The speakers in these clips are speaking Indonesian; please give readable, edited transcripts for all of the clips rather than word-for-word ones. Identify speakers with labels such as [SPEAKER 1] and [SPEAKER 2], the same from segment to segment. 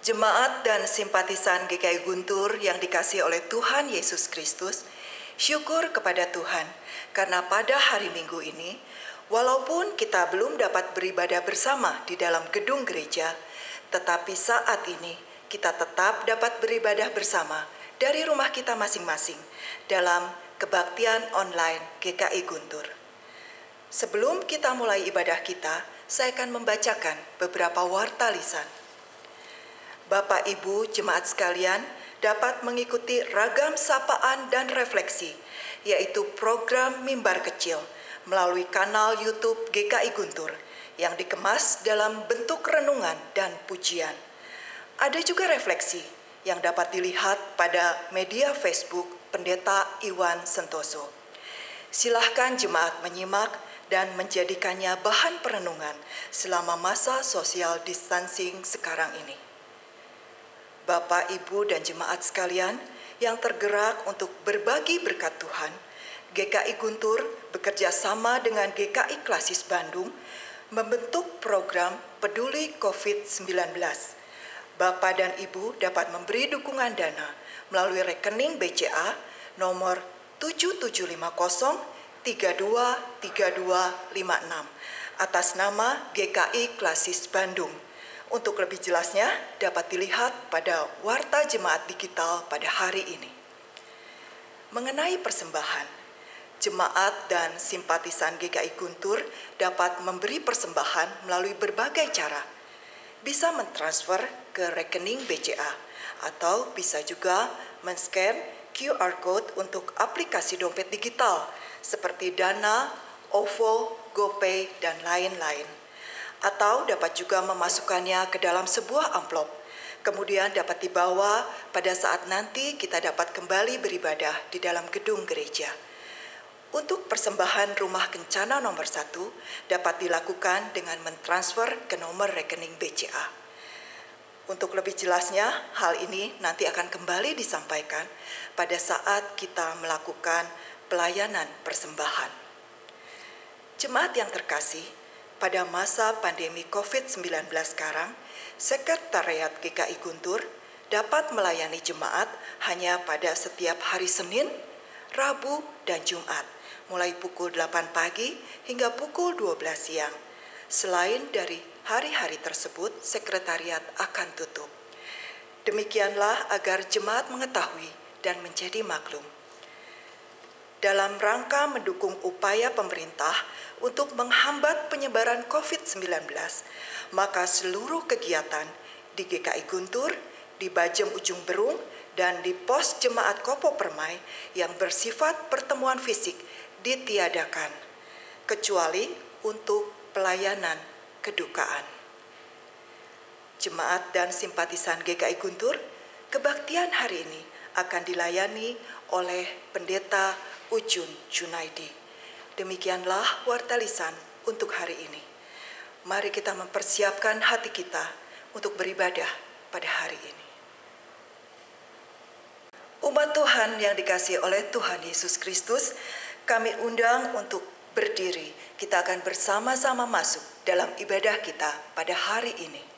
[SPEAKER 1] Jemaat dan simpatisan GKI Guntur yang dikasihi oleh Tuhan Yesus Kristus, syukur kepada Tuhan karena pada hari Minggu ini, walaupun kita belum dapat beribadah bersama di dalam gedung gereja, tetapi saat ini kita tetap dapat beribadah bersama dari rumah kita masing-masing dalam kebaktian online GKI Guntur. Sebelum kita mulai ibadah kita, saya akan membacakan beberapa warta lisan. Bapak Ibu jemaat sekalian dapat mengikuti ragam sapaan dan refleksi, yaitu program Mimbar Kecil melalui kanal YouTube GKI Guntur yang dikemas dalam bentuk renungan dan pujian. Ada juga refleksi yang dapat dilihat pada media Facebook Pendeta Iwan Sentoso. Silahkan jemaat menyimak dan menjadikannya bahan perenungan selama masa social distancing sekarang ini. Bapak, Ibu, dan jemaat sekalian yang tergerak untuk berbagi berkat Tuhan, GKI Guntur bekerja sama dengan GKI Klasis Bandung membentuk program Peduli COVID-19. Bapak dan Ibu dapat memberi dukungan dana melalui rekening BCA nomor 7750323256 atas nama GKI Klasis Bandung. Untuk lebih jelasnya dapat dilihat pada warta jemaat digital pada hari ini. Mengenai persembahan, jemaat dan simpatisan GKI Guntur dapat memberi persembahan melalui berbagai cara. Bisa mentransfer ke rekening BCA atau bisa juga men-scan QR Code untuk aplikasi dompet digital seperti Dana, OVO, GoPay, dan lain-lain. Atau dapat juga memasukkannya ke dalam sebuah amplop. Kemudian dapat dibawa pada saat nanti kita dapat kembali beribadah di dalam gedung gereja. Untuk persembahan rumah kencana nomor 1 dapat dilakukan dengan mentransfer ke nomor rekening BCA. Untuk lebih jelasnya, hal ini nanti akan kembali disampaikan pada saat kita melakukan pelayanan persembahan. Jemaat yang terkasih, pada masa pandemi COVID-19 sekarang, Sekretariat GKI Guntur dapat melayani jemaat hanya pada setiap hari Senin, Rabu, dan Jumat, mulai pukul 8 pagi hingga pukul 12 siang. Selain dari hari-hari tersebut, sekretariat akan tutup. Demikianlah agar jemaat mengetahui dan menjadi maklum. Dalam rangka mendukung upaya pemerintah untuk menghambat penyebaran COVID-19, maka seluruh kegiatan di GKI Guntur, di Bajem Ujung Berung, dan di pos jemaat Kopo Permai yang bersifat pertemuan fisik ditiadakan, kecuali untuk pelayanan kedukaan. Jemaat dan simpatisan GKI Guntur, kebaktian hari ini akan dilayani oleh Pendeta Ujun Junaidi. Demikianlah warta lisan untuk hari ini. Mari kita mempersiapkan hati kita untuk beribadah pada hari ini. Umat Tuhan yang dikasihi oleh Tuhan Yesus Kristus, kami undang untuk berdiri. Kita akan bersama-sama masuk dalam ibadah kita pada hari ini.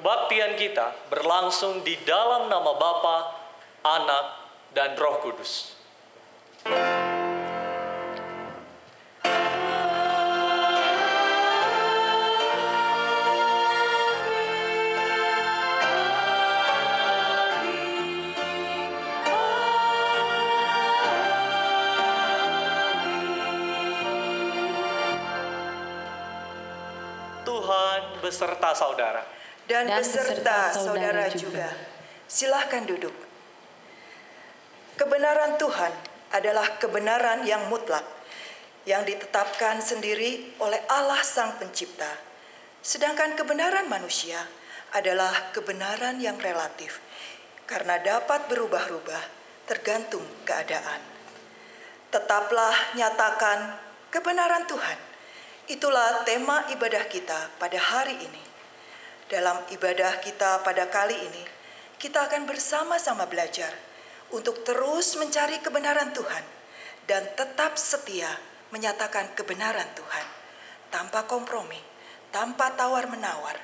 [SPEAKER 2] kebaktian kita berlangsung di dalam nama Bapa, Anak, dan Roh Kudus. Tuhan beserta saudara.
[SPEAKER 1] Dan beserta saudara juga. Silahkan duduk. Kebenaran Tuhan adalah kebenaran yang mutlak, yang ditetapkan sendiri oleh Allah Sang Pencipta. Sedangkan kebenaran manusia adalah kebenaran yang relatif, karena dapat berubah-ubah tergantung keadaan. Tetaplah nyatakan kebenaran Tuhan. Itulah tema ibadah kita pada hari ini. Dalam ibadah kita pada kali ini, kita akan bersama-sama belajar untuk terus mencari kebenaran Tuhan dan tetap setia menyatakan kebenaran Tuhan tanpa kompromi, tanpa tawar-menawar,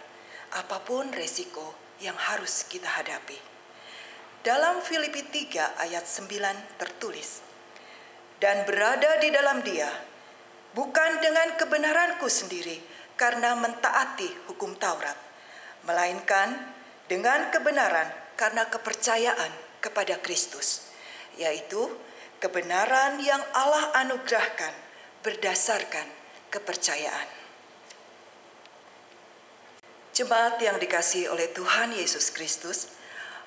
[SPEAKER 1] apapun resiko yang harus kita hadapi. Dalam Filipi 3 ayat 9 tertulis, "Dan berada di dalam Dia, bukan dengan kebenaranku sendiri karena mentaati hukum Taurat, melainkan dengan kebenaran karena kepercayaan kepada Kristus, yaitu kebenaran yang Allah anugerahkan berdasarkan kepercayaan." Jemaat yang dikasihi oleh Tuhan Yesus Kristus,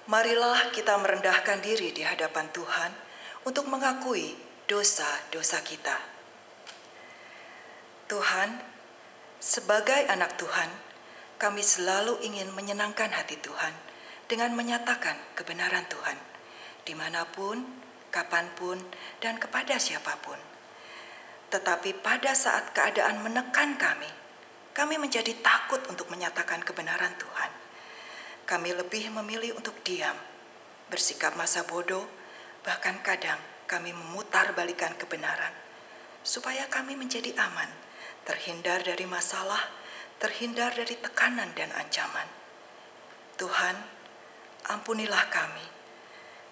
[SPEAKER 1] marilah kita merendahkan diri di hadapan Tuhan untuk mengakui dosa-dosa kita. Tuhan, sebagai anak Tuhan, kami selalu ingin menyenangkan hati Tuhan dengan menyatakan kebenaran Tuhan, dimanapun, kapanpun, dan kepada siapapun. Tetapi pada saat keadaan menekan kami menjadi takut untuk menyatakan kebenaran Tuhan. Kami lebih memilih untuk diam, bersikap masa bodoh, bahkan kadang kami memutar-balikan kebenaran, supaya kami menjadi aman, terhindar dari masalah, terhindar dari tekanan dan ancaman. Tuhan, ampunilah kami,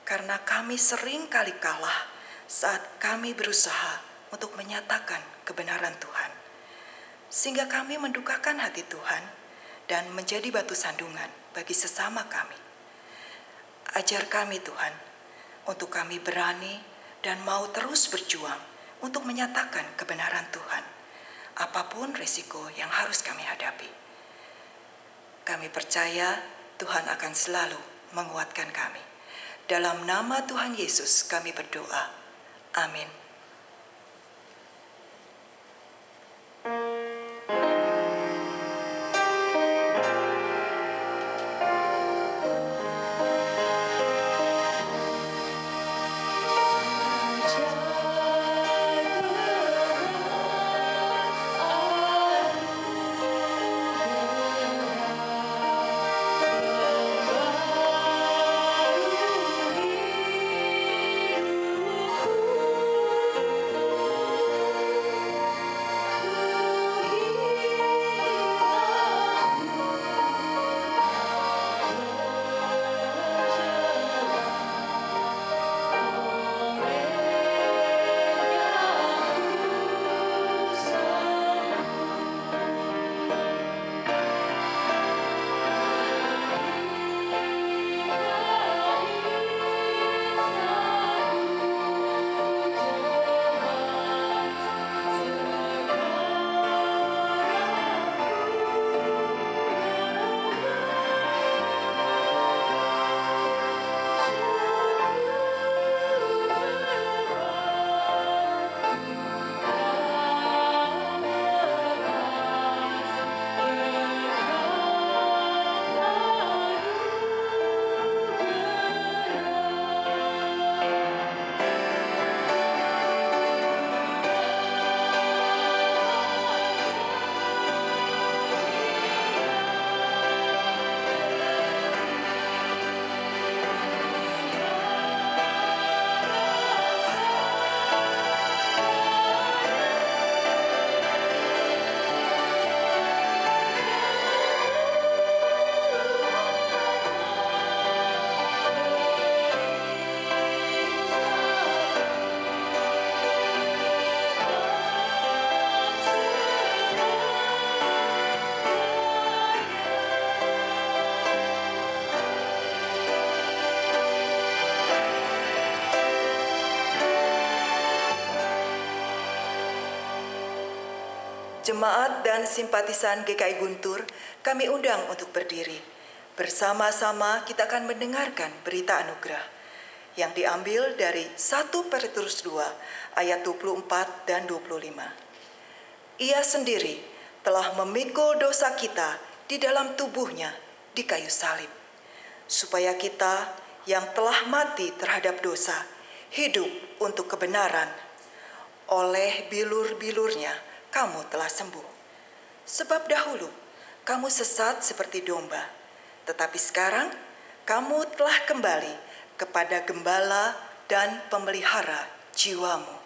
[SPEAKER 1] karena kami sering kali kalah saat kami berusaha untuk menyatakan kebenaran Tuhan, sehingga kami mendukakan hati Tuhan dan menjadi batu sandungan bagi sesama kami. Ajar kami Tuhan, untuk kami berani dan mau terus berjuang untuk menyatakan kebenaran Tuhan, apapun risiko yang harus kami hadapi. Kami percaya Tuhan akan selalu menguatkan kami. Dalam nama Tuhan Yesus kami berdoa. Amin. Jemaat dan simpatisan GKI Guntur, kami undang untuk berdiri. Bersama-sama kita akan mendengarkan berita anugerah yang diambil dari 1 Petrus 2 ayat 24 dan 25. Ia sendiri telah memikul dosa kita di dalam tubuhnya di kayu salib, supaya kita yang telah mati terhadap dosa hidup untuk kebenaran. Oleh bilur-bilurnya kamu telah sembuh. Sebab dahulu kamu sesat seperti domba, tetapi sekarang kamu telah kembali kepada gembala dan pemelihara jiwamu.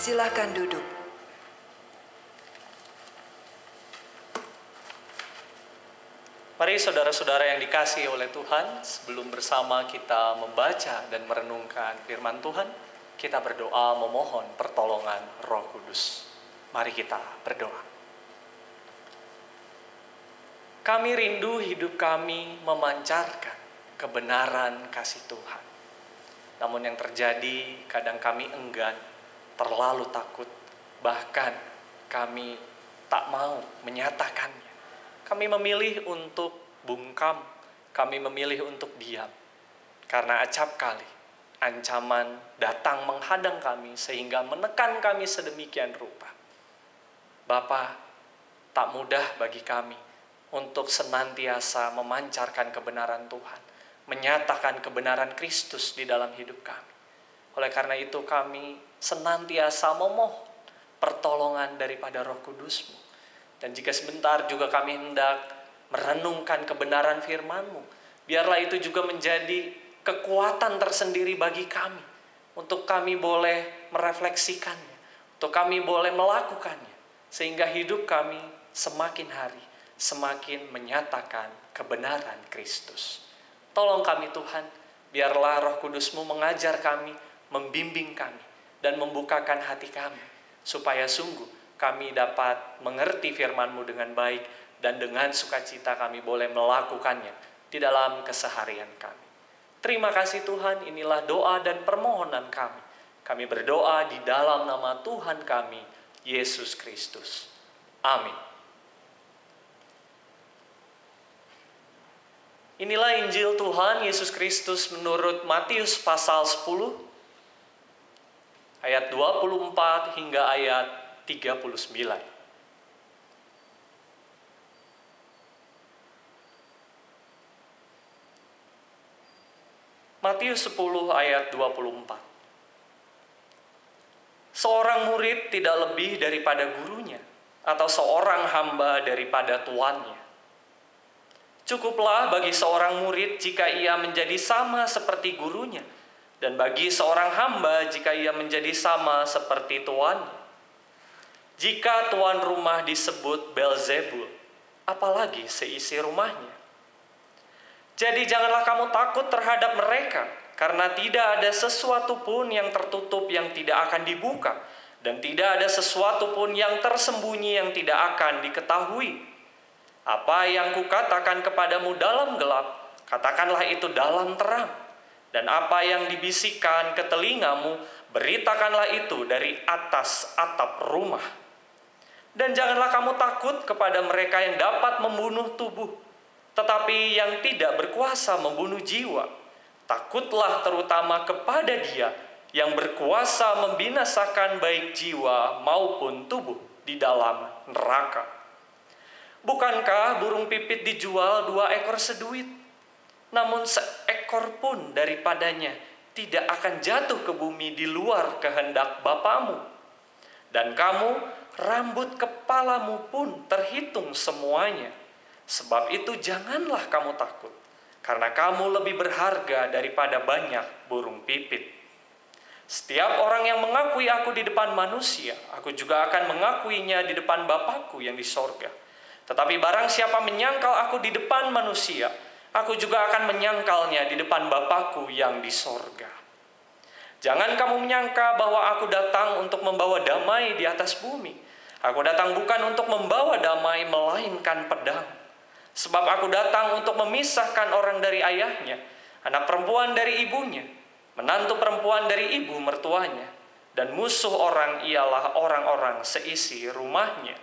[SPEAKER 1] Silakan duduk.
[SPEAKER 2] Mari saudara-saudara yang dikasihi oleh Tuhan, sebelum bersama kita membaca dan merenungkan firman Tuhan, kita berdoa memohon pertolongan Roh Kudus. Mari kita berdoa. Kami rindu hidup kami memancarkan kebenaran kasih Tuhan. Namun yang terjadi kadang kami enggan, terlalu takut, bahkan kami tak mau menyatakannya. Kami memilih untuk bungkam, kami memilih untuk diam. Karena acap kali ancaman datang menghadang kami sehingga menekan kami sedemikian rupa. Bapa, tak mudah bagi kami untuk senantiasa memancarkan kebenaran Tuhan, menyatakan kebenaran Kristus di dalam hidup kami. Oleh karena itu kami senantiasa memohon pertolongan daripada Roh Kudus-Mu. Dan jika sebentar juga kami hendak merenungkan kebenaran firman-Mu, biarlah itu juga menjadi kekuatan tersendiri bagi kami, untuk kami boleh merefleksikannya, untuk kami boleh melakukannya, sehingga hidup kami semakin hari semakin menyatakan kebenaran Kristus. Tolong kami Tuhan, biarlah Roh Kudus-Mu mengajar kami, membimbing kami, dan membukakan hati kami, supaya sungguh kami dapat mengerti firman-Mu dengan baik, dan dengan sukacita kami boleh melakukannya di dalam keseharian kami. Terima kasih Tuhan, inilah doa dan permohonan kami. Kami berdoa di dalam nama Tuhan kami, Yesus Kristus. Amin. Inilah Injil Tuhan Yesus Kristus menurut Matius pasal 10 ayat 24 hingga ayat 39. Matius 10 ayat 24. Seorang murid tidak lebih daripada gurunya, atau seorang hamba daripada tuannya. Cukuplah bagi seorang murid jika ia menjadi sama seperti gurunya, dan bagi seorang hamba jika ia menjadi sama seperti tuannya. Jika tuan rumah disebut Beelzebul, apalagi seisi rumahnya. Jadi janganlah kamu takut terhadap mereka, karena tidak ada sesuatu pun yang tertutup yang tidak akan dibuka, dan tidak ada sesuatu pun yang tersembunyi yang tidak akan diketahui. Apa yang kukatakan kepadamu dalam gelap, katakanlah itu dalam terang. Dan apa yang dibisikkan ke telingamu, beritakanlah itu dari atas atap rumah. Dan janganlah kamu takut kepada mereka yang dapat membunuh tubuh, tetapi yang tidak berkuasa membunuh jiwa. Takutlah terutama kepada Dia yang berkuasa membinasakan baik jiwa maupun tubuh di dalam neraka. Bukankah burung pipit dijual 2 ekor seduit? Namun seekor pun daripadanya tidak akan jatuh ke bumi di luar kehendak Bapamu. Dan kamu, rambut kepalamu pun terhitung semuanya. Sebab itu janganlah kamu takut, karena kamu lebih berharga daripada banyak burung pipit. Setiap orang yang mengakui aku di depan manusia, aku juga akan mengakuinya di depan Bapakku yang di sorga. Tetapi barang siapa menyangkal aku di depan manusia, aku juga akan menyangkalnya di depan Bapakku yang di sorga. Jangan kamu menyangka bahwa aku datang untuk membawa damai di atas bumi. Aku datang bukan untuk membawa damai, melainkan pedang. Sebab aku datang untuk memisahkan orang dari ayahnya, anak perempuan dari ibunya, menantu perempuan dari ibu mertuanya, dan musuh orang ialah orang-orang seisi rumahnya.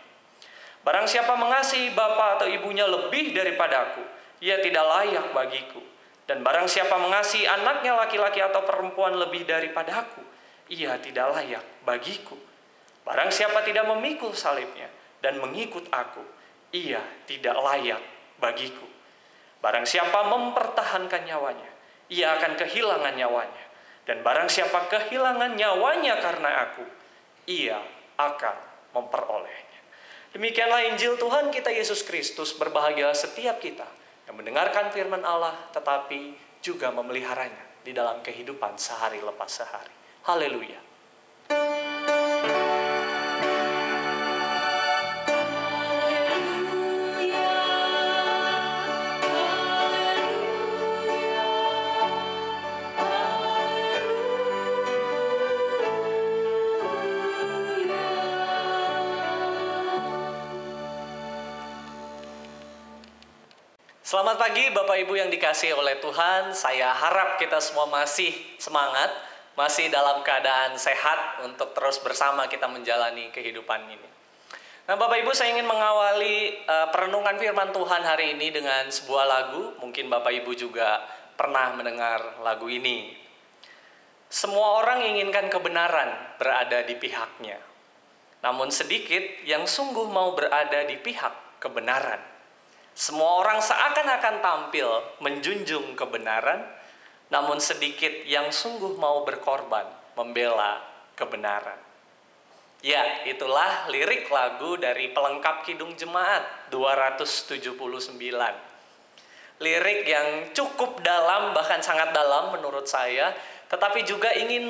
[SPEAKER 2] Barang siapa mengasihi bapa atau ibunya lebih daripada aku, ia tidak layak bagiku. Dan barang siapa mengasihi anaknya laki-laki atau perempuan lebih daripada aku, ia tidak layak bagiku. Barang siapa tidak memikul salibnya dan mengikut aku, ia tidak layak bagiku. Barang siapa mempertahankan nyawanya, ia akan kehilangan nyawanya. Dan barang siapa kehilangan nyawanya karena aku, ia akan memperolehnya. Demikianlah Injil Tuhan kita Yesus Kristus. Berbahagialah setiap kita yang mendengarkan firman Allah, tetapi juga memeliharanya di dalam kehidupan sehari lepas sehari. Haleluya. Selamat pagi Bapak Ibu yang dikasihi oleh Tuhan. Saya harap kita semua masih semangat, masih dalam keadaan sehat untuk terus bersama kita menjalani kehidupan ini. Nah Bapak Ibu, saya ingin mengawali perenungan firman Tuhan hari ini dengan sebuah lagu. Mungkin Bapak Ibu juga pernah mendengar lagu ini. Semua orang inginkan kebenaran berada di pihaknya, namun sedikit yang sungguh mau berada di pihak kebenaran. Semua orang seakan-akan tampil menjunjung kebenaran, namun sedikit yang sungguh mau berkorban membela kebenaran. Ya, itulah lirik lagu dari pelengkap Kidung Jemaat 279. Lirik yang cukup dalam, bahkan sangat dalam menurut saya, tetapi juga ingin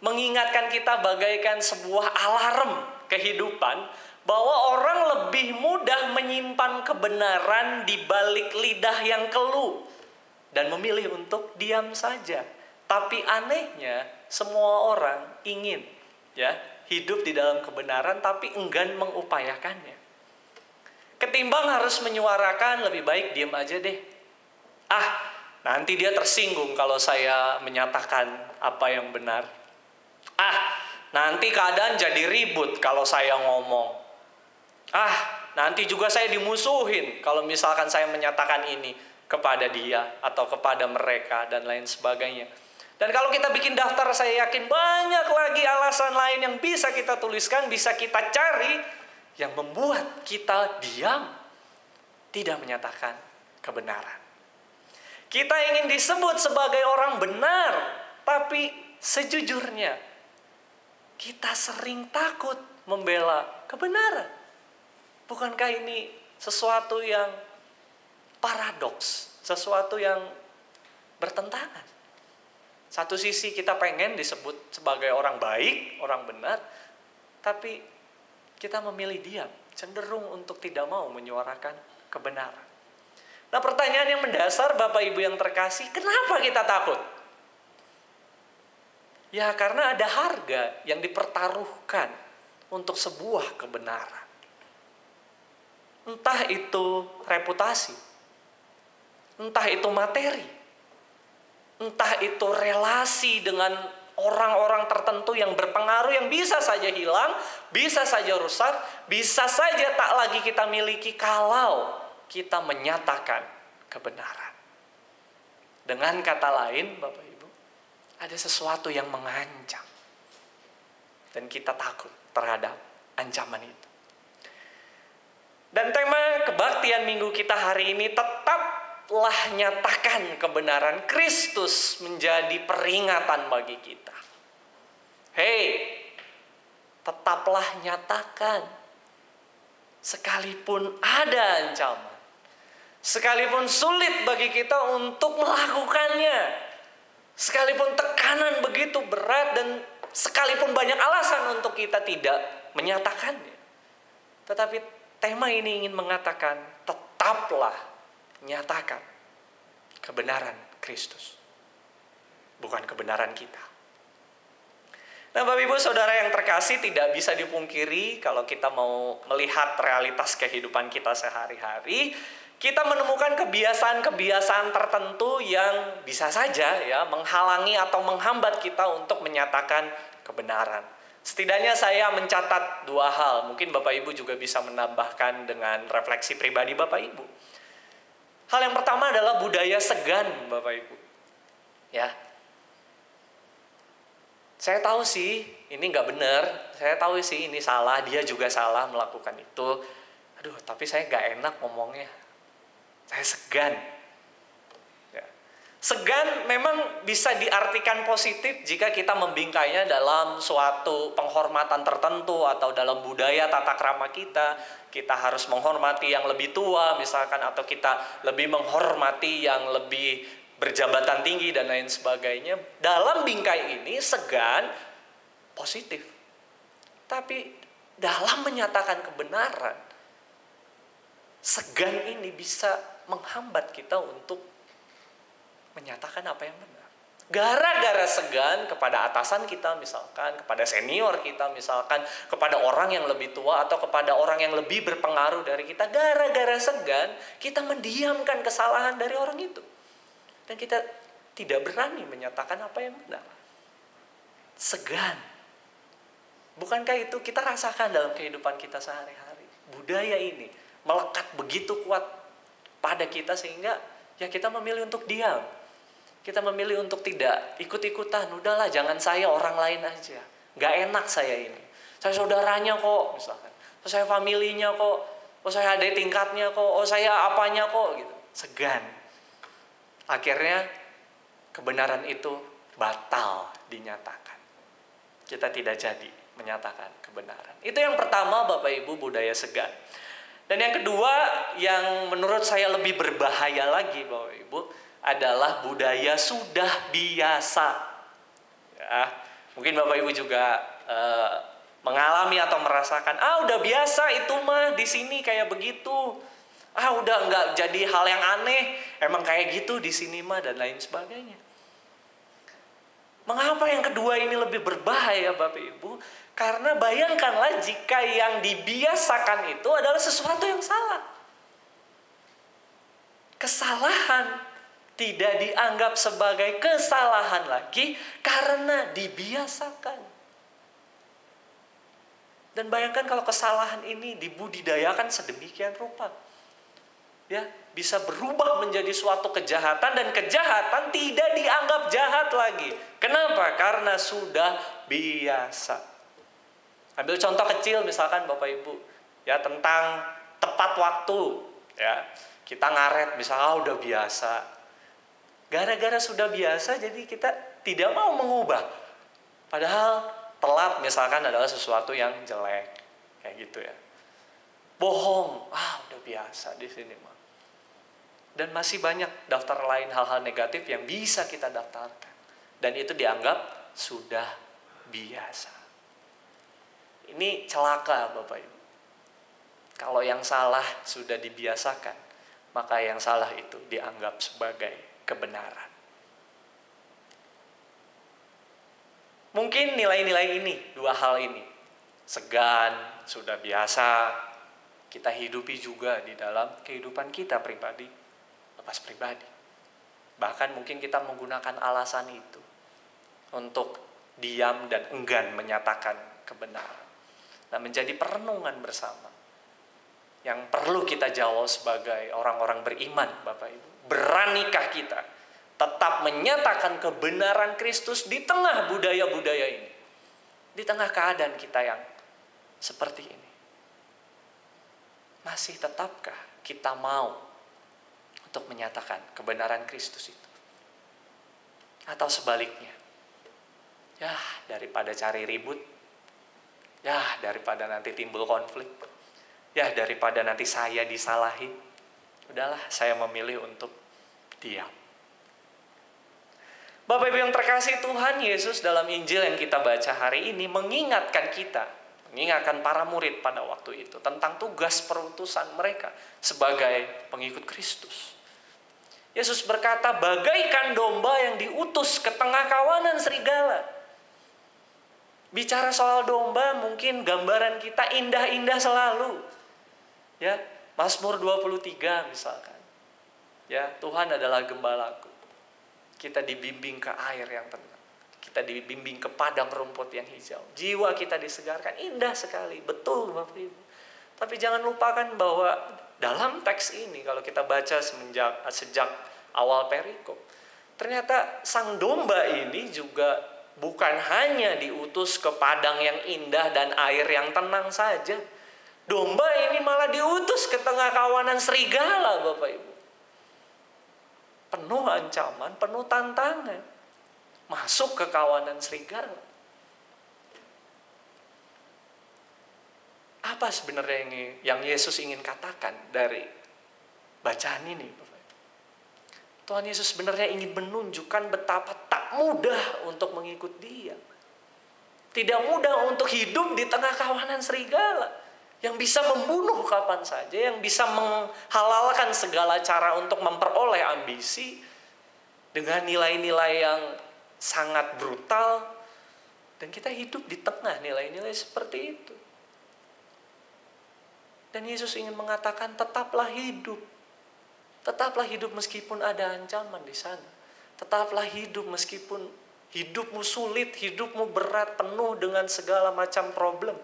[SPEAKER 2] mengingatkan kita bagaikan sebuah alarm kehidupan, bahwa orang lebih mudah menyimpan kebenaran di balik lidah yang keluh dan memilih untuk diam saja. Tapi anehnya semua orang ingin hidup di dalam kebenaran tapi enggan mengupayakannya. Ketimbang harus menyuarakan, lebih baik diam aja deh. Nanti dia tersinggung kalau saya menyatakan apa yang benar. Nanti keadaan jadi ribut kalau saya ngomong. Nanti juga saya dimusuhin kalau misalkan saya menyatakan ini. kepada dia atau kepada mereka dan lain sebagainya. Dan kalau kita bikin daftar, saya yakin banyak lagi alasan lain yang bisa kita tuliskan, bisa kita cari, yang membuat kita diam, tidak menyatakan kebenaran. Kita ingin disebut sebagai orang benar, tapi sejujurnya kita sering takut membela kebenaran. Bukankah ini sesuatu yang paradoks, sesuatu yang bertentangan? Satu sisi kita pengen disebut sebagai orang baik, orang benar, tapi kita memilih diam, cenderung untuk tidak mau menyuarakan kebenaran. Nah, pertanyaan yang mendasar Bapak Ibu yang terkasih, kenapa kita takut? Ya, karena ada harga yang dipertaruhkan untuk sebuah kebenaran. Entah itu reputasi, entah itu materi, entah itu relasi dengan orang-orang tertentu yang berpengaruh yang bisa saja hilang, bisa saja rusak, bisa saja tak lagi kita miliki kalau kita menyatakan kebenaran. Dengan kata lain, Bapak Ibu, ada sesuatu yang mengancam. Dan kita takut terhadap ancaman itu. Dan tema kebaktian minggu kita hari ini, tetaplah nyatakan kebenaran. Kristus menjadi peringatan bagi kita. Hei, tetaplah nyatakan. Sekalipun ada ancaman, sekalipun sulit bagi kita untuk melakukannya, sekalipun tekanan begitu berat, dan sekalipun banyak alasan untuk kita tidak menyatakannya, tetapi tema ini ingin mengatakan, tetaplah nyatakan kebenaran Kristus, bukan kebenaran kita. Nah, Bapak Ibu Saudara yang terkasih, tidak bisa dipungkiri kalau kita mau melihat realitas kehidupan kita sehari-hari, kita menemukan kebiasaan-kebiasaan tertentu yang bisa saja ya menghalangi atau menghambat kita untuk menyatakan kebenaran. Setidaknya saya mencatat 2 hal. Mungkin Bapak Ibu juga bisa menambahkan dengan refleksi pribadi Bapak Ibu. Hal yang pertama adalah budaya segan, Bapak Ibu. Ya. Saya tahu sih ini nggak benar. Saya tahu sih ini salah. Dia juga salah melakukan itu. Aduh, tapi saya nggak enak ngomongnya. Saya segan. Ya. Segan memang bisa diartikan positif jika kita membingkainya dalam suatu penghormatan tertentu atau dalam budaya tata krama kita. Kita harus menghormati yang lebih tua misalkan, atau kita lebih menghormati yang lebih berjabatan tinggi dan lain sebagainya. Dalam bingkai ini segan positif. Tapi dalam menyatakan kebenaran, segan ini bisa menghambat kita untuk menyatakan apa yang benar. Gara-gara segan kepada atasan kita misalkan, kepada senior kita misalkan, kepada orang yang lebih tua atau kepada orang yang lebih berpengaruh dari kita, gara-gara segan kita mendiamkan kesalahan dari orang itu. Dan kita tidak berani menyatakan apa yang benar. Segan. Bukankah itu kita rasakan dalam kehidupan kita sehari-hari? Budaya ini melekat begitu kuat pada kita sehingga ya kita memilih untuk diam. Kita memilih untuk tidak ikut-ikutan. Udahlah, jangan saya, orang lain aja. Gak enak saya ini. Saya saudaranya kok, misalkan. Oh, saya familinya kok. Oh, saya adik tingkatnya kok. Oh, saya apanya kok, gitu. Segan. Akhirnya kebenaran itu batal dinyatakan. Kita tidak jadi menyatakan kebenaran. Itu yang pertama, Bapak Ibu, budaya segan. Dan yang kedua, yang menurut saya lebih berbahaya lagi, Bapak Ibu, adalah budaya sudah biasa. Ya, mungkin Bapak Ibu juga mengalami atau merasakan, udah biasa itu mah di sini kayak begitu. Udah nggak jadi hal yang aneh, emang kayak gitu di sini mah, dan lain sebagainya. Mengapa yang kedua ini lebih berbahaya, Bapak Ibu? Karena bayangkanlah jika yang dibiasakan itu adalah sesuatu yang salah. Kesalahan tidak dianggap sebagai kesalahan lagi karena dibiasakan. Dan bayangkan kalau kesalahan ini dibudidayakan sedemikian rupa. ya bisa berubah menjadi suatu kejahatan, dan kejahatan tidak dianggap jahat lagi. Kenapa? Karena sudah biasa. Ambil contoh kecil misalkan Bapak Ibu, ya tentang tepat waktu, ya kita ngaret misalnya udah biasa. Gara-gara sudah biasa jadi kita tidak mau mengubah. Padahal telat misalkan adalah sesuatu yang jelek, kayak gitu ya. Bohong, udah biasa di sini mah. Dan masih banyak daftar lain hal-hal negatif yang bisa kita daftarkan. Dan itu dianggap sudah biasa. Ini celaka Bapak Ibu. Kalau yang salah sudah dibiasakan, maka yang salah itu dianggap sebagai kebenaran. Mungkin nilai-nilai ini, dua hal ini, segan, sudah biasa, kita hidupi juga di dalam kehidupan kita pribadi, lepas pribadi. Bahkan mungkin kita menggunakan alasan itu untuk diam dan enggan menyatakan kebenaran. Nah, menjadi perenungan bersama yang perlu kita jawab sebagai orang-orang beriman, Bapak Ibu. Beranikah kita tetap menyatakan kebenaran Kristus di tengah budaya-budaya ini? Di tengah keadaan kita yang seperti ini. Masih tetapkah kita mau untuk menyatakan kebenaran Kristus itu? Atau sebaliknya? Ya, daripada cari ribut, ya daripada nanti timbul konflik, ya daripada nanti saya disalahin, udahlah saya memilih untuk diam. Bapak Ibu yang terkasih, Tuhan Yesus dalam Injil yang kita baca hari ini mengingatkan kita, mengingatkan para murid pada waktu itu tentang tugas perutusan mereka sebagai pengikut Kristus. Yesus berkata, bagaikan domba yang diutus ke tengah kawanan serigala. Bicara soal domba, mungkin gambaran kita indah-indah selalu. Ya, Mazmur 23 misalkan. Ya, Tuhan adalah gembalaku. Kita dibimbing ke air yang tenang. Kita dibimbing ke padang rumput yang hijau. Jiwa kita disegarkan, indah sekali. Betul Bapak Ibu. Tapi jangan lupakan bahwa dalam teks ini, kalau kita baca sejak awal perikop, ternyata sang domba ini juga bukan hanya diutus ke padang yang indah dan air yang tenang saja. Domba ini malah diutus ke tengah kawanan serigala, Bapak Ibu. Penuh ancaman, penuh tantangan. Masuk ke kawanan serigala. Apa sebenarnya yang Yesus ingin katakan dari bacaan ini, Bapak Ibu? Tuhan Yesus sebenarnya ingin menunjukkan betapa tak mudah untuk mengikut Dia. Tidak mudah untuk hidup di tengah kawanan serigala yang bisa membunuh kapan saja, yang bisa menghalalkan segala cara untuk memperoleh ambisi dengan nilai-nilai yang sangat brutal, dan kita hidup di tengah nilai-nilai seperti itu. Dan Yesus ingin mengatakan, tetaplah hidup. Tetaplah hidup meskipun ada ancaman di sana. Tetaplah hidup meskipun hidupmu sulit, hidupmu berat, penuh dengan segala macam problem.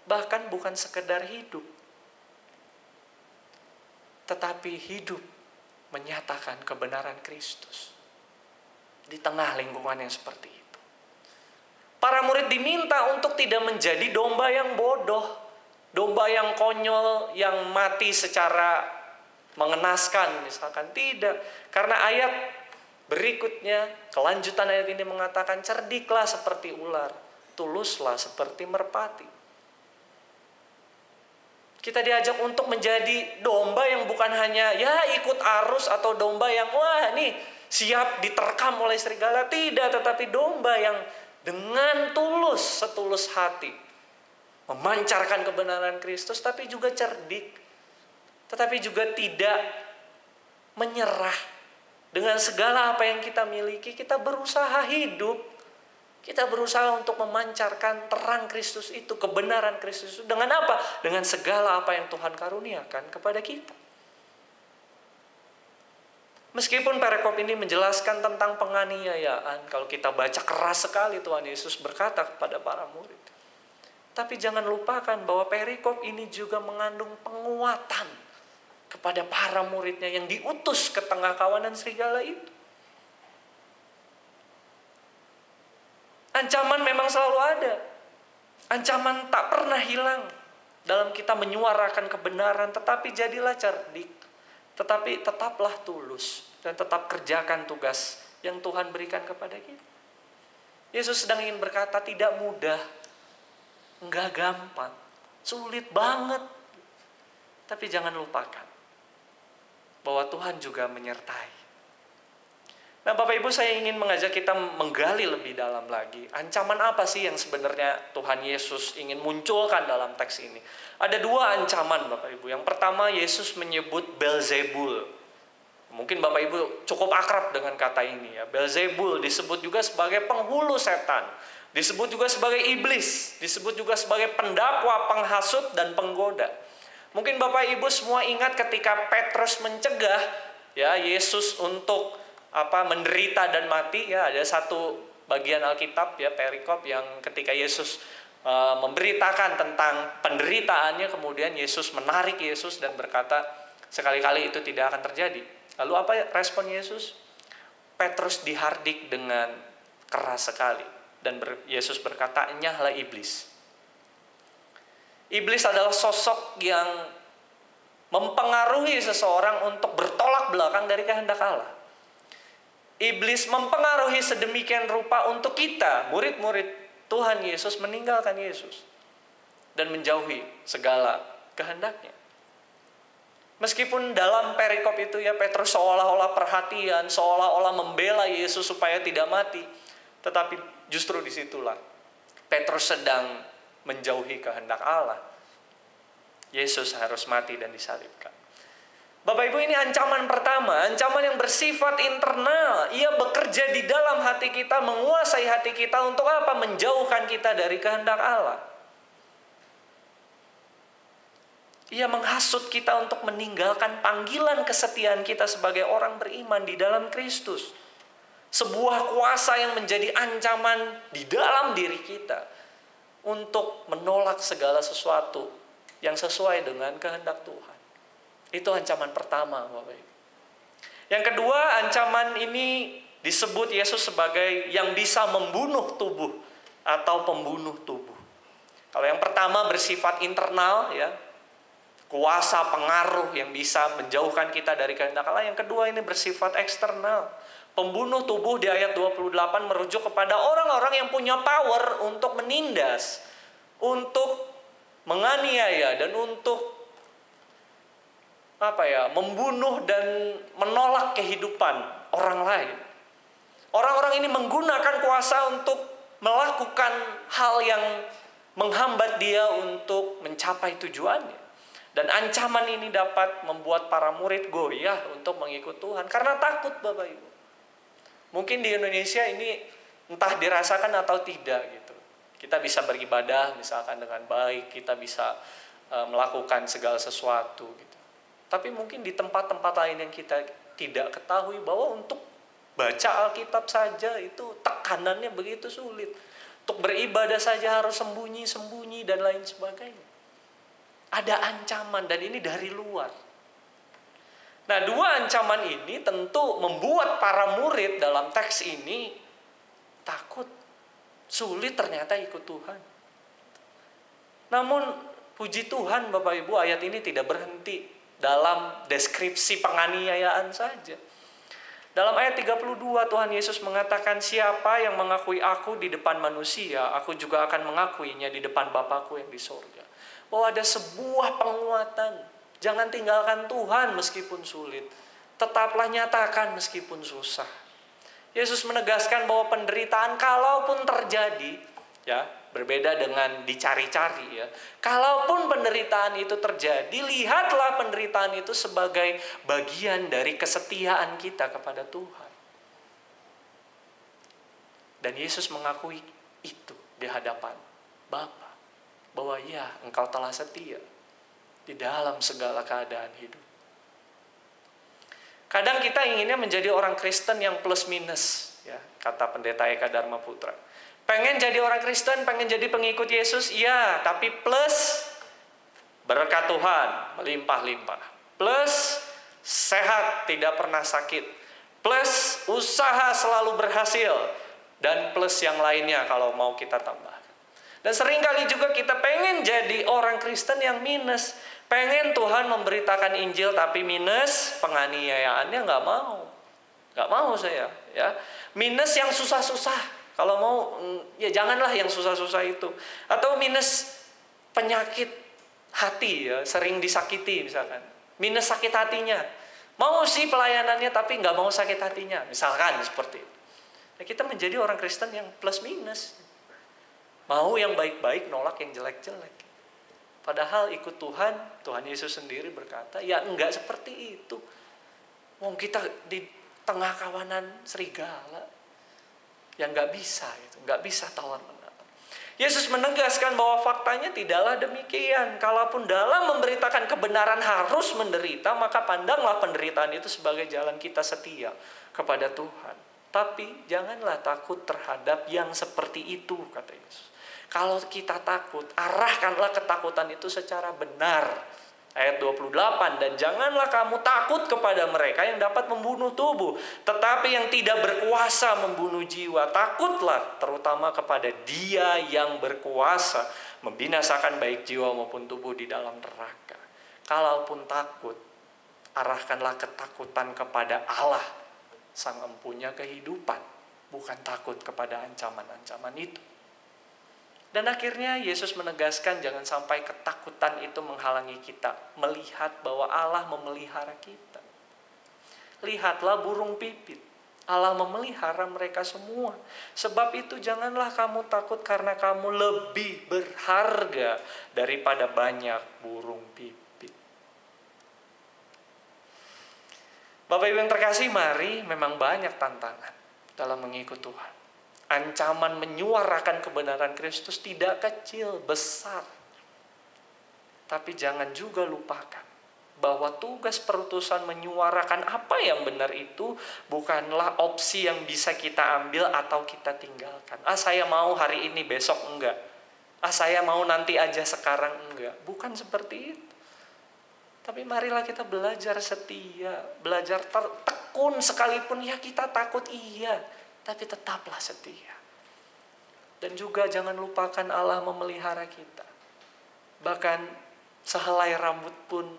[SPEAKER 2] Bahkan bukan sekedar hidup, tetapi hidup menyatakan kebenaran Kristus di tengah lingkungan yang seperti itu. Para murid diminta untuk tidak menjadi domba yang bodoh, domba yang konyol, yang mati secara mengenaskan misalkan. Tidak, karena ayat berikutnya, kelanjutan ayat ini mengatakan, cerdiklah seperti ular, tuluslah seperti merpati. Kita diajak untuk menjadi domba yang bukan hanya ya ikut arus, atau domba yang wah nih siap diterkam oleh serigala. Tidak, tetapi domba yang dengan tulus, setulus hati memancarkan kebenaran Kristus, tapi juga cerdik, tetapi juga tidak menyerah. Dengan segala apa yang kita miliki, kita berusaha hidup. Kita berusaha untuk memancarkan terang Kristus itu, kebenaran Kristus itu. Dengan apa? Dengan segala apa yang Tuhan karuniakan kepada kita. Meskipun perikop ini menjelaskan tentang penganiayaan, kalau kita baca keras sekali Tuhan Yesus berkata kepada para murid, Tapi jangan lupakan bahwa perikop ini juga mengandung penguatan kepada para muridnya yang diutus ke tengah kawanan serigala itu. Ancaman memang selalu ada. Ancaman tak pernah hilang dalam kita menyuarakan kebenaran, tetapi jadilah cerdik, tetapi tetaplah tulus, dan tetap kerjakan tugas yang Tuhan berikan kepada kita. Yesus sedang ingin berkata, tidak mudah, enggak gampang, sulit banget. Tapi jangan lupakan bahwa Tuhan juga menyertai. Nah, Bapak Ibu, saya ingin mengajak kita menggali lebih dalam lagi. Ancaman apa sih yang sebenarnya Tuhan Yesus ingin munculkan dalam teks ini? Ada dua ancaman, Bapak Ibu. Yang pertama, Yesus menyebut Beelzebul. Mungkin Bapak Ibu cukup akrab dengan kata ini ya. Beelzebul disebut juga sebagai penghulu setan. Disebut juga sebagai iblis. Disebut juga sebagai pendakwa, penghasut, dan penggoda. Mungkin Bapak Ibu semua ingat ketika Petrus mencegah ya Yesus untuk menderita dan mati ya. Ada satu bagian Alkitab ya, perikop, yang ketika Yesus memberitakan tentang penderitaannya, kemudian Yesus menarik Yesus dan berkata sekali-kali itu tidak akan terjadi. Lalu apa respon Yesus? Petrus dihardik dengan keras sekali dan Yesus berkata, enyahlah iblis. Iblis adalah sosok yang mempengaruhi seseorang untuk bertolak belakang dari kehendak Allah. Iblis mempengaruhi sedemikian rupa untuk kita, murid-murid Tuhan Yesus, meninggalkan Yesus dan menjauhi segala kehendaknya. Meskipun dalam perikop itu ya Petrus seolah-olah perhatian, seolah-olah membela Yesus supaya tidak mati, tetapi justru disitulah Petrus sedang menjauhi kehendak Allah. Yesus harus mati dan disalibkan. Bapak Ibu, ini ancaman pertama, ancaman yang bersifat internal. Ia bekerja di dalam hati kita, menguasai hati kita untuk apa? Menjauhkan kita dari kehendak Allah. Ia menghasut kita untuk meninggalkan panggilan kesetiaan kita sebagai orang beriman di dalam Kristus. Sebuah kuasa yang menjadi ancaman di dalam diri kita untuk menolak segala sesuatu yang sesuai dengan kehendak Tuhan. Itu ancaman pertama, Bapak Ibu. Yang kedua, ancaman ini disebut Yesus sebagai yang bisa membunuh tubuh atau pembunuh tubuh. Kalau yang pertama bersifat internal ya, kuasa pengaruh yang bisa menjauhkan kita dari kehendak Allah. Yang kedua ini bersifat eksternal. Pembunuh tubuh di ayat 28 merujuk kepada orang-orang yang punya power untuk menindas, untuk menganiaya dan untuk membunuh dan menolak kehidupan orang lain. Orang-orang ini menggunakan kuasa untuk melakukan hal yang menghambat dia untuk mencapai tujuannya. Dan ancaman ini dapat membuat para murid goyah untuk mengikut Tuhan karena takut, Bapak Ibu. Mungkin di Indonesia ini entah dirasakan atau tidak gitu. Kita bisa beribadah misalkan dengan baik, kita bisa melakukan segala sesuatu gitu. Tapi mungkin di tempat-tempat lain yang kita tidak ketahui bahwa untuk baca Alkitab saja itu tekanannya begitu sulit. Untuk beribadah saja harus sembunyi-sembunyi dan lain sebagainya. Ada ancaman dan ini dari luar. Nah, dua ancaman ini tentu membuat para murid dalam teks ini takut. Sulit ternyata ikut Tuhan. Namun puji Tuhan Bapak Ibu, ayat ini tidak berhenti dalam deskripsi penganiayaan saja. Dalam ayat 32 Tuhan Yesus mengatakan, siapa yang mengakui aku di depan manusia, aku juga akan mengakuinya di depan Bapakku yang di sorga. Bahwa ada sebuah penguatan. Jangan tinggalkan Tuhan meskipun sulit. Tetaplah nyatakan meskipun susah. Yesus menegaskan bahwa penderitaan kalaupun terjadi, ya, berbeda dengan dicari-cari ya. Kalaupun penderitaan itu terjadi, lihatlah penderitaan itu sebagai bagian dari kesetiaan kita kepada Tuhan. Dan Yesus mengakui itu di hadapan Bapa, bahwa ya, engkau telah setia di dalam segala keadaan hidup. Kadang kita inginnya menjadi orang Kristen yang plus minus. ya, kata pendeta Eka Dharma Putra. Pengen jadi orang Kristen, pengen jadi pengikut Yesus, iya, tapi plus berkat Tuhan melimpah-limpah. Plus sehat, tidak pernah sakit. Plus usaha selalu berhasil. Dan plus yang lainnya kalau mau kita tambah. Dan seringkali juga kita pengen jadi orang Kristen yang minus. Pengen Tuhan memberitakan Injil tapi minus penganiayaannya nggak mau. Nggak mau saya. Ya. Minus yang susah-susah. Kalau mau ya janganlah yang susah-susah itu. Atau minus penyakit hati ya, sering disakiti misalkan. Minus sakit hatinya. Mau sih pelayanannya tapi nggak mau sakit hatinya. Misalkan seperti itu. Nah, kita menjadi orang Kristen yang plus minus. Mau yang baik-baik, nolak yang jelek-jelek. Padahal ikut Tuhan, Tuhan Yesus sendiri berkata, ya enggak seperti itu. Wong kita di tengah kawanan serigala. Yang enggak bisa, enggak bisa tawar-menawar. Yesus menegaskan bahwa faktanya tidaklah demikian. Kalaupun dalam memberitakan kebenaran harus menderita, maka pandanglah penderitaan itu sebagai jalan kita setia kepada Tuhan. Tapi janganlah takut terhadap yang seperti itu, kata Yesus. Kalau kita takut, arahkanlah ketakutan itu secara benar. Ayat 28, dan janganlah kamu takut kepada mereka yang dapat membunuh tubuh, tetapi yang tidak berkuasa membunuh jiwa. Takutlah terutama kepada Dia yang berkuasa membinasakan baik jiwa maupun tubuh di dalam neraka. Kalaupun takut, arahkanlah ketakutan kepada Allah, Sang Empunya kehidupan, bukan takut kepada ancaman-ancaman itu. Dan akhirnya Yesus menegaskan jangan sampai ketakutan itu menghalangi kita melihat bahwa Allah memelihara kita. Lihatlah burung pipit. Allah memelihara mereka semua. Sebab itu janganlah kamu takut karena kamu lebih berharga daripada banyak burung pipit. Bapak Ibu yang terkasih, mari memang banyak tantangan dalam mengikut Tuhan. Ancaman menyuarakan kebenaran Kristus tidak kecil, besar. Tapi jangan juga lupakan bahwa tugas perutusan menyuarakan apa yang benar itu bukanlah opsi yang bisa kita ambil atau kita tinggalkan. Saya mau hari ini, besok enggak. Saya mau nanti aja, sekarang enggak. Bukan seperti itu. Tapi marilah kita belajar setia, belajar tekun sekalipun ya kita takut iya. Tapi tetaplah setia. Dan juga jangan lupakan Allah memelihara kita. Bahkan sehelai rambut pun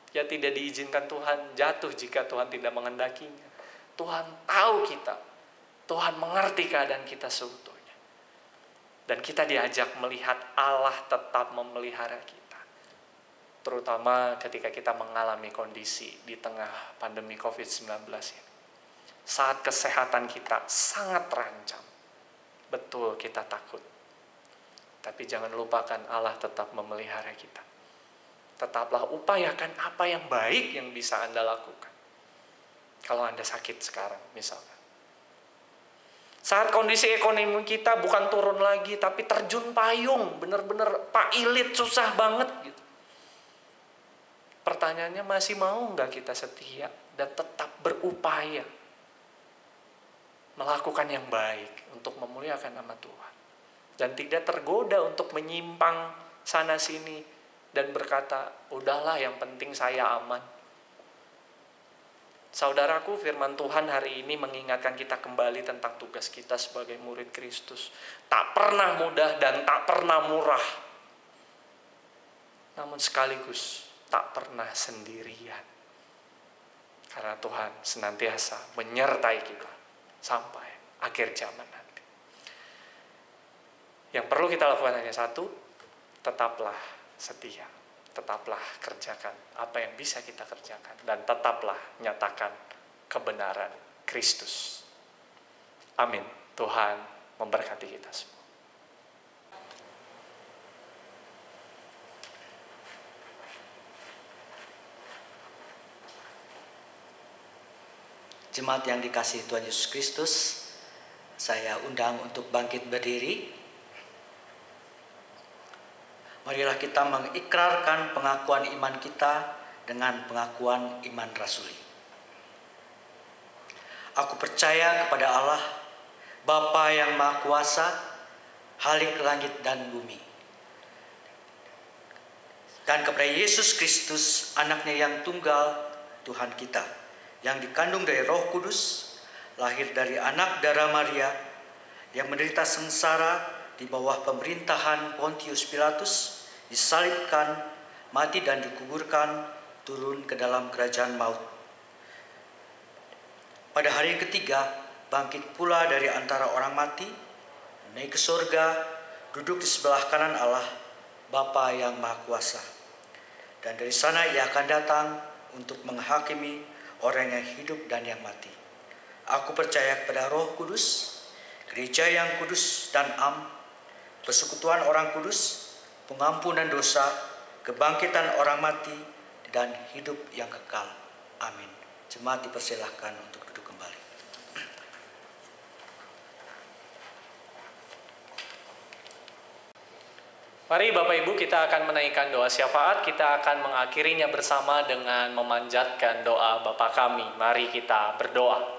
[SPEAKER 2] ya tidak diizinkan Tuhan jatuh jika Tuhan tidak mengendakinya. Tuhan tahu kita. Tuhan mengerti keadaan kita seutuhnya. Dan kita diajak melihat Allah tetap memelihara kita. Terutama ketika kita mengalami kondisi di tengah pandemi COVID-19 ini. Saat kesehatan kita sangat terancam. Betul kita takut. Tapi jangan lupakan Allah tetap memelihara kita. Tetaplah upayakan apa yang baik yang bisa Anda lakukan. Kalau Anda sakit sekarang misalkan. Saat kondisi ekonomi kita bukan turun lagi tapi terjun payung. Benar-benar pailit, susah banget gitu. Pertanyaannya masih mau nggak kita setia dan tetap berupaya melakukan yang baik untuk memuliakan nama Tuhan. Dan tidak tergoda untuk menyimpang sana sini dan berkata, udahlah yang penting saya aman. Saudaraku, firman Tuhan hari ini mengingatkan kita kembali tentang tugas kita sebagai murid Kristus. Tak pernah mudah dan tak pernah murah. Namun sekaligus tak pernah sendirian. Karena Tuhan senantiasa menyertai kita sampai akhir zaman nanti. Yang perlu kita lakukan hanya satu, tetaplah setia, tetaplah kerjakan apa yang bisa kita kerjakan, dan tetaplah nyatakan kebenaran Kristus. Amin. Tuhan memberkati kita semua.
[SPEAKER 3] Jemaat yang dikasihi Tuhan Yesus Kristus, saya undang untuk bangkit berdiri. Marilah kita mengikrarkan pengakuan iman kita dengan pengakuan iman rasuli. Aku percaya kepada Allah, Bapa yang Maha Kuasa, Khalik langit dan bumi, dan kepada Yesus Kristus, anaknya yang tunggal, Tuhan kita, yang dikandung dari Roh Kudus, lahir dari anak darah Maria, yang menderita sengsara di bawah pemerintahan Pontius Pilatus, disalibkan, mati dan dikuburkan, turun ke dalam kerajaan maut. Pada hari yang ketiga, bangkit pula dari antara orang mati, naik ke surga, duduk di sebelah kanan Allah, Bapa yang Maha Kuasa. Dan dari sana ia akan datang untuk menghakimi orang yang hidup dan yang mati. Aku percaya kepada Roh Kudus, gereja yang kudus dan am, persekutuan orang kudus, pengampunan dosa, kebangkitan orang mati, dan hidup yang kekal. Amin. Jemaat dipersilahkan untuk duduk kembali.
[SPEAKER 2] Mari Bapak Ibu, kita akan menaikkan doa syafaat. Kita akan mengakhirinya bersama dengan memanjatkan doa Bapa kami. Mari kita berdoa.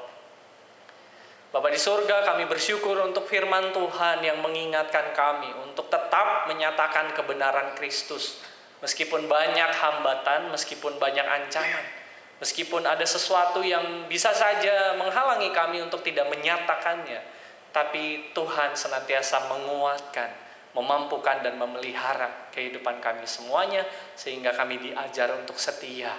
[SPEAKER 2] Bapa di surga, kami bersyukur untuk firman Tuhan yang mengingatkan kami untuk tetap menyatakan kebenaran Kristus. Meskipun banyak hambatan, meskipun banyak ancaman, meskipun ada sesuatu yang bisa saja menghalangi kami untuk tidak menyatakannya, tapi Tuhan senantiasa menguatkan, memampukan dan memelihara kehidupan kami semuanya, sehingga kami diajar untuk setia,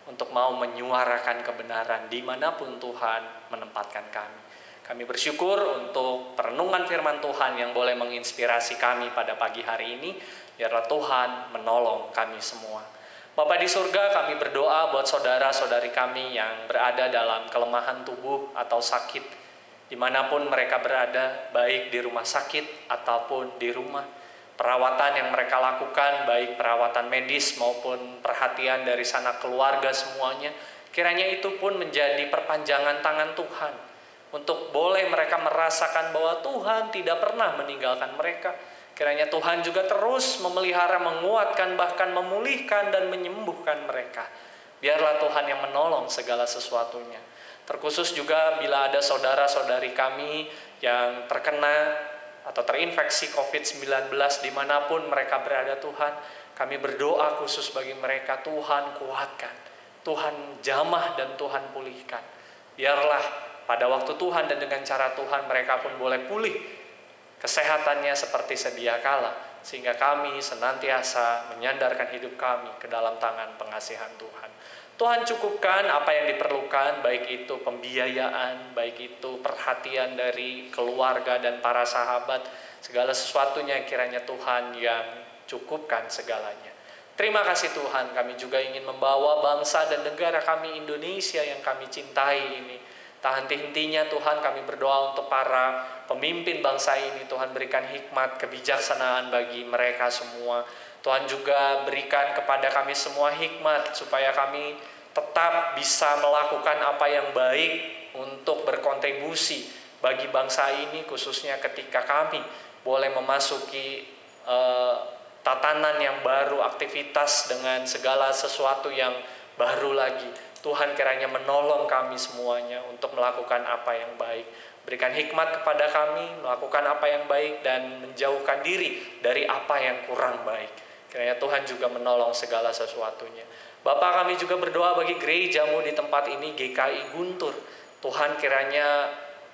[SPEAKER 2] untuk mau menyuarakan kebenaran dimanapun Tuhan menempatkan kami. Kami bersyukur untuk perenungan firman Tuhan yang boleh menginspirasi kami pada pagi hari ini. Biarlah Tuhan menolong kami semua. Bapa di surga, kami berdoa buat saudara-saudari kami yang berada dalam kelemahan tubuh atau sakit, dimanapun mereka berada, baik di rumah sakit ataupun di rumah. Perawatan yang mereka lakukan, baik perawatan medis maupun perhatian dari sanak keluarga semuanya, kiranya itu pun menjadi perpanjangan tangan Tuhan, untuk boleh mereka merasakan bahwa Tuhan tidak pernah meninggalkan mereka. Kiranya Tuhan juga terus memelihara, menguatkan, bahkan memulihkan dan menyembuhkan mereka. Biarlah Tuhan yang menolong segala sesuatunya. Terkhusus juga bila ada saudara-saudari kami yang terkena atau terinfeksi COVID-19 dimanapun mereka berada, Tuhan, kami berdoa khusus bagi mereka. Tuhan kuatkan, Tuhan jamah dan Tuhan pulihkan. Biarlah pada waktu Tuhan dan dengan cara Tuhan mereka pun boleh pulih kesehatannya seperti sedia kala, sehingga kami senantiasa menyandarkan hidup kami ke dalam tangan pengasihan Tuhan. Tuhan cukupkan apa yang diperlukan, baik itu pembiayaan, baik itu perhatian dari keluarga dan para sahabat, segala sesuatunya kiranya Tuhan yang cukupkan segalanya. Terima kasih Tuhan, kami juga ingin membawa bangsa dan negara kami Indonesia yang kami cintai ini. Tak henti-hentinya Tuhan kami berdoa untuk para pemimpin bangsa ini. Tuhan berikan hikmat, kebijaksanaan bagi mereka semua. Tuhan juga berikan kepada kami semua hikmat supaya kami tetap bisa melakukan apa yang baik untuk berkontribusi bagi bangsa ini, khususnya ketika kami boleh memasuki tatanan yang baru, aktivitas dengan segala sesuatu yang baru lagi. Tuhan kiranya menolong kami semuanya untuk melakukan apa yang baik. Berikan hikmat kepada kami melakukan apa yang baik dan menjauhkan diri dari apa yang kurang baik. Kiranya Tuhan juga menolong segala sesuatunya. Bapa, kami juga berdoa bagi gerejamu di tempat ini, GKI Guntur. Tuhan kiranya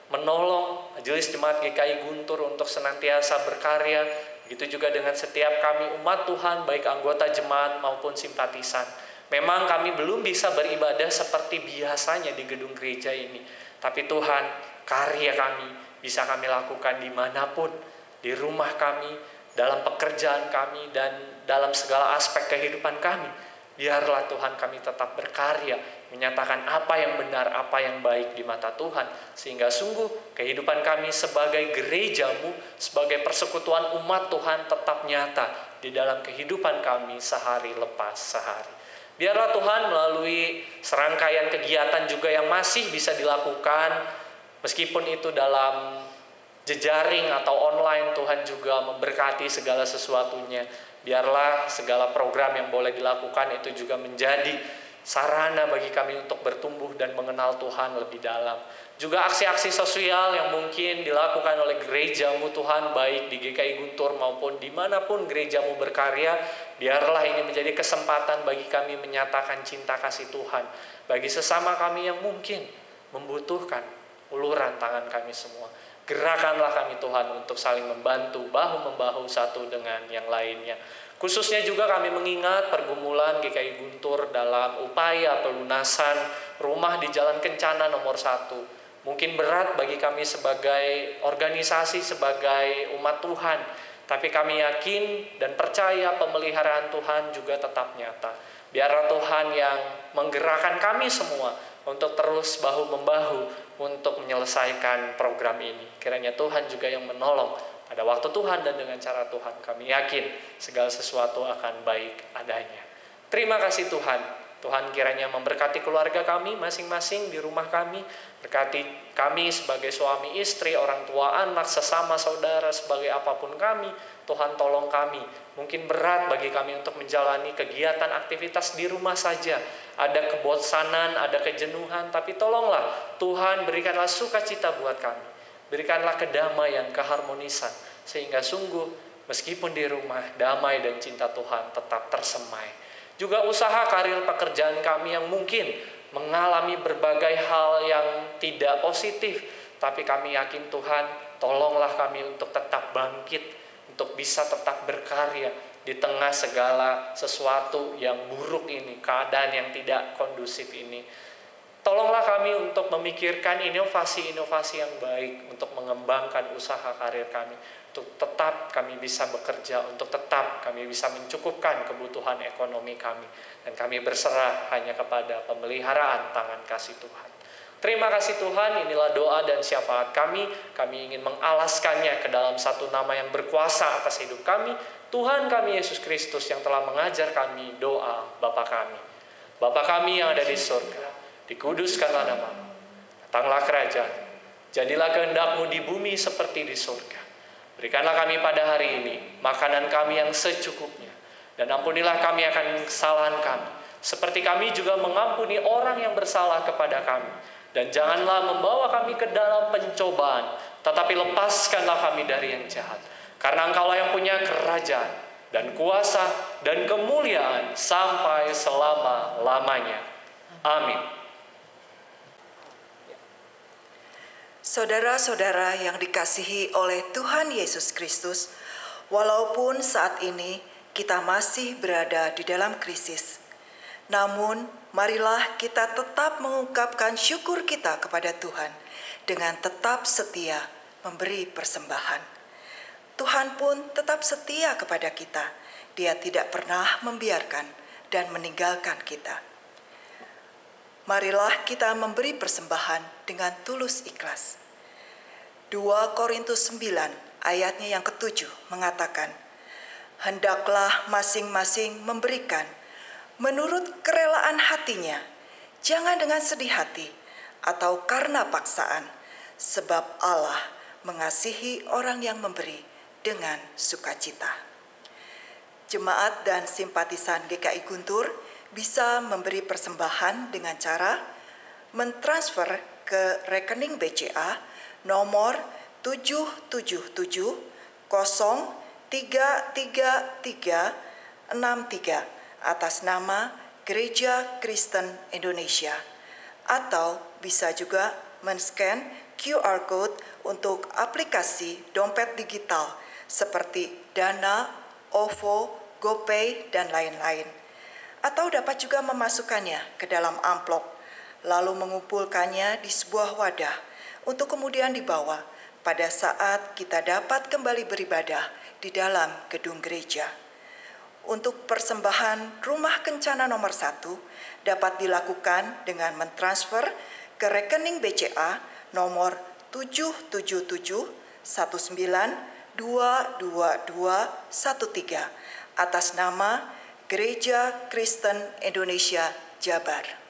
[SPEAKER 2] menolong Majelis Jemaat GKI Guntur untuk senantiasa berkarya. Begitu juga dengan setiap kami umat Tuhan, baik anggota jemaat maupun simpatisan. Memang kami belum bisa beribadah seperti biasanya di gedung gereja ini. Tapi Tuhan, karya kami bisa kami lakukan dimanapun, di rumah kami, dalam pekerjaan kami, dan dalam segala aspek kehidupan kami. Biarlah Tuhan kami tetap berkarya, menyatakan apa yang benar, apa yang baik di mata Tuhan. Sehingga sungguh kehidupan kami sebagai gerejamu, sebagai persekutuan umat Tuhan tetap nyata di dalam kehidupan kami sehari lepas sehari. Biarlah Tuhan melalui serangkaian kegiatan juga yang masih bisa dilakukan, meskipun itu dalam jejaring atau online, Tuhan juga memberkati segala sesuatunya. Biarlah segala program yang boleh dilakukan itu juga menjadi sarana bagi kami untuk bertumbuh dan mengenal Tuhan lebih dalam. Juga aksi-aksi sosial yang mungkin dilakukan oleh gerejamu Tuhan, baik di GKI Guntur maupun dimanapun gerejamu berkarya, biarlah ini menjadi kesempatan bagi kami menyatakan cinta kasih Tuhan bagi sesama kami yang mungkin membutuhkan uluran tangan kami semua. Gerakanlah kami Tuhan untuk saling membantu, bahu-membahu satu dengan yang lainnya. Khususnya juga kami mengingat pergumulan GKI Guntur dalam upaya pelunasan rumah di Jalan Kencana nomor 1. Mungkin berat bagi kami sebagai organisasi, sebagai umat Tuhan. Tapi kami yakin dan percaya pemeliharaan Tuhan juga tetap nyata. Biarlah Tuhan yang menggerakkan kami semua untuk terus bahu-membahu untuk menyelesaikan program ini. Kiranya Tuhan juga yang menolong pada waktu Tuhan dan dengan cara Tuhan. Kami yakin segala sesuatu akan baik adanya. Terima kasih Tuhan. Tuhan kiranya memberkati keluarga kami masing-masing di rumah kami. Berkati kami sebagai suami istri, orang tua anak, sesama saudara, sebagai apapun kami. Tuhan tolong kami. Mungkin berat bagi kami untuk menjalani kegiatan aktivitas di rumah saja. Ada kebosanan, ada kejenuhan. Tapi tolonglah Tuhan, berikanlah sukacita buat kami. Berikanlah kedamaian, keharmonisan. Sehingga sungguh meskipun di rumah, damai dan cinta Tuhan tetap tersemai. Juga usaha karir pekerjaan kami yang mungkin mengalami berbagai hal yang tidak positif. Tapi kami yakin Tuhan, tolonglah kami untuk tetap bangkit, untuk bisa tetap berkarya di tengah segala sesuatu yang buruk ini, keadaan yang tidak kondusif ini. Tolonglah kami untuk memikirkan inovasi-inovasi yang baik untuk mengembangkan usaha karir kami, untuk tetap kami bisa bekerja, untuk tetap kami bisa mencukupkan kebutuhan ekonomi kami, dan kami berserah hanya kepada pemeliharaan tangan kasih Tuhan. Terima kasih Tuhan, inilah doa dan syafaat kami. Kami ingin mengalaskannya ke dalam satu nama yang berkuasa atas hidup kami, Tuhan kami Yesus Kristus yang telah mengajar kami doa Bapa kami. Bapa kami yang ada di surga, dikuduskanlah namamu, datanglah kerajaan, jadilah kehendak-Mu di bumi seperti di surga. Berikanlah kami pada hari ini makanan kami yang secukupnya, dan ampunilah kami akan kesalahan kami, seperti kami juga mengampuni orang yang bersalah kepada kami. Dan janganlah membawa kami ke dalam pencobaan, tetapi lepaskanlah kami dari yang jahat. Karena Engkaulah yang punya kerajaan dan kuasa dan kemuliaan sampai selama-lamanya. Amin.
[SPEAKER 1] Saudara-saudara yang dikasihi oleh Tuhan Yesus Kristus, walaupun saat ini kita masih berada di dalam krisis, namun marilah kita tetap mengungkapkan syukur kita kepada Tuhan dengan tetap setia memberi persembahan. Tuhan pun tetap setia kepada kita. Dia tidak pernah membiarkan dan meninggalkan kita. Marilah kita memberi persembahan dengan tulus ikhlas. 2 Korintus 9 ayatnya yang ke-7 mengatakan, "Hendaklah masing-masing memberikan menurut kerelaan hatinya, jangan dengan sedih hati atau karena paksaan, sebab Allah mengasihi orang yang memberi dengan sukacita." Jemaat dan simpatisan GKI Guntur bisa memberi persembahan dengan cara mentransfer ke rekening BCA nomor 777033363 atas nama Gereja Kristen Indonesia, atau bisa juga men-scan QR Code untuk aplikasi dompet digital seperti Dana, OVO, GoPay, dan lain-lain. Atau dapat juga memasukkannya ke dalam amplop, lalu mengumpulkannya di sebuah wadah untuk kemudian dibawa pada saat kita dapat kembali beribadah di dalam gedung gereja. Untuk persembahan Rumah Kencana nomor 1 dapat dilakukan dengan mentransfer ke rekening BCA nomor 77719222213 atas nama Gereja Kristen Indonesia Jabar.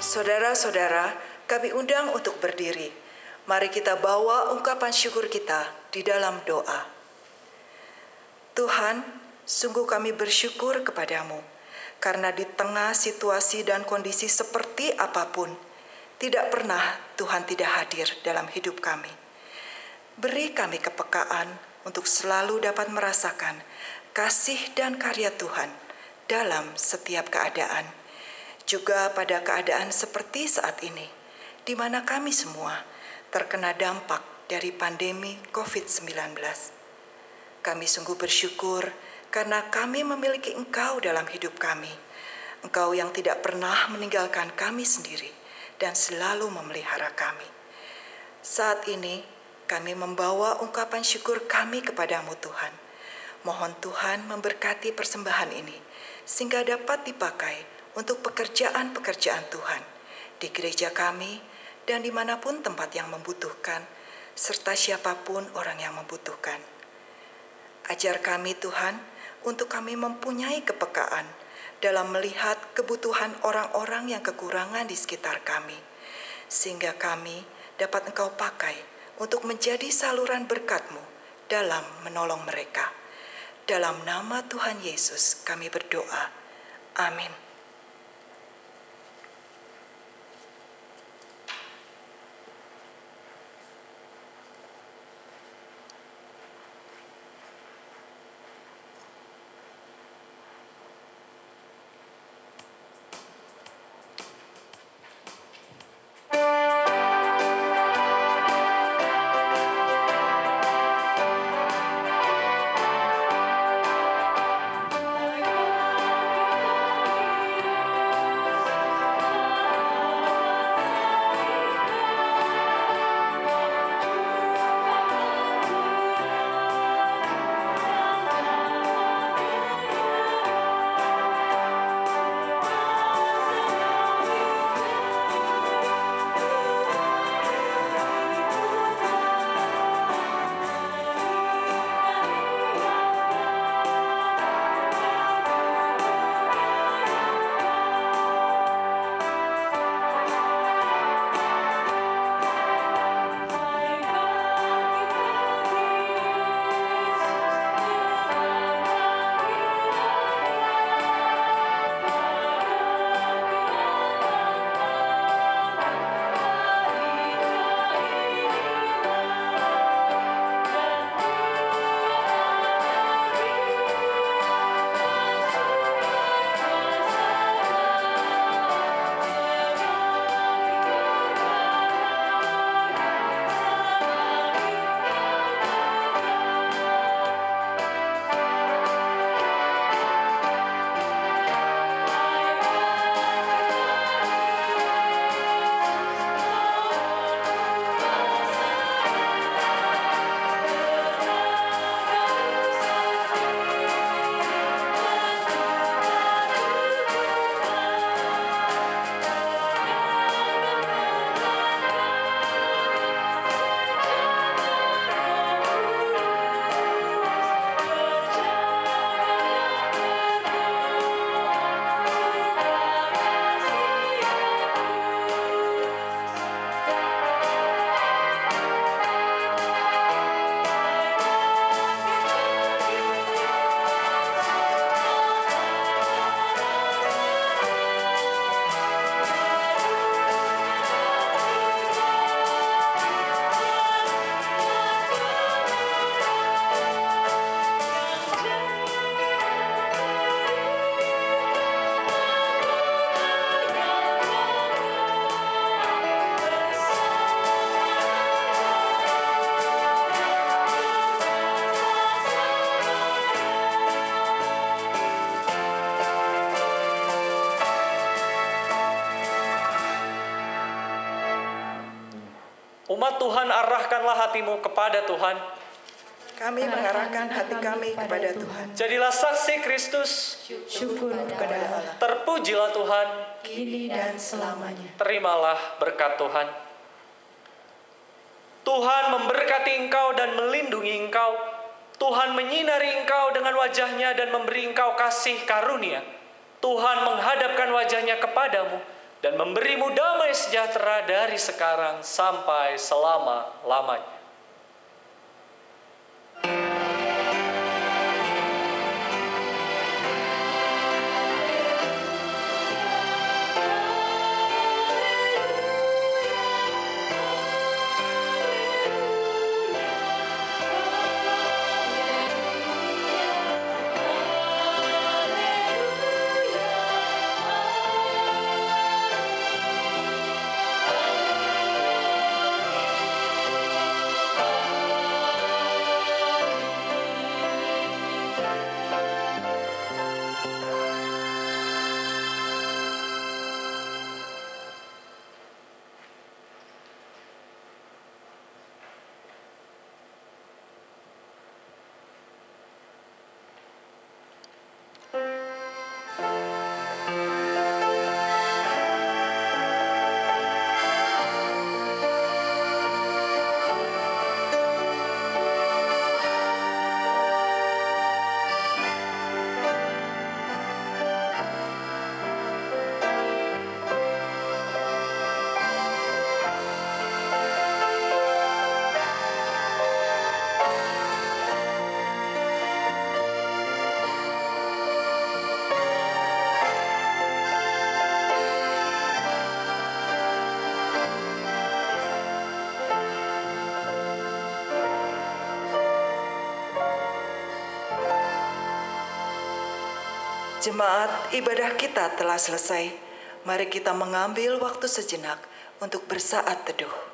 [SPEAKER 1] Saudara-saudara, kami undang untuk berdiri. Mari kita bawa ungkapan syukur kita di dalam doa. Tuhan, sungguh kami bersyukur kepadamu, karena di tengah situasi dan kondisi seperti apapun, tidak pernah Tuhan tidak hadir dalam hidup kami. Beri kami kepekaan untuk selalu dapat merasakan kasih dan karya Tuhan dalam setiap keadaan. Juga pada keadaan seperti saat ini, di mana kami semua terkena dampak dari pandemi COVID-19. Kami sungguh bersyukur karena kami memiliki Engkau dalam hidup kami. Engkau yang tidak pernah meninggalkan kami sendiri dan selalu memelihara kami. Saat ini, kami membawa ungkapan syukur kami kepadamu Tuhan. Mohon Tuhan memberkati persembahan ini, sehingga dapat dipakai untuk pekerjaan-pekerjaan Tuhan di gereja kami dan dimanapun tempat yang membutuhkan, serta siapapun orang yang membutuhkan. Ajar kami Tuhan untuk kami mempunyai kepekaan dalam melihat kebutuhan orang-orang yang kekurangan di sekitar kami, sehingga kami dapat Engkau pakai untuk menjadi saluran berkat-Mu dalam menolong mereka. Dalam nama Tuhan Yesus kami berdoa. Amin.
[SPEAKER 2] Umat Tuhan, arahkanlah hatimu kepada Tuhan.
[SPEAKER 1] Kami mengarahkan hati kami kepada Tuhan.
[SPEAKER 2] Jadilah saksi Kristus.
[SPEAKER 1] Syukur kepada Allah.
[SPEAKER 2] Terpujilah Tuhan.
[SPEAKER 1] Kini dan selamanya.
[SPEAKER 2] Terimalah berkat Tuhan. Tuhan memberkati engkau dan melindungi engkau. Tuhan menyinari engkau dengan wajahnya dan memberi engkau kasih karunia. Tuhan menghadapkan wajahnya kepadamu dan memberimu damai sejahtera dari sekarang sampai selama-lamanya.
[SPEAKER 1] Jemaat, ibadah kita telah selesai. Mari kita mengambil waktu sejenak untuk bersaat teduh.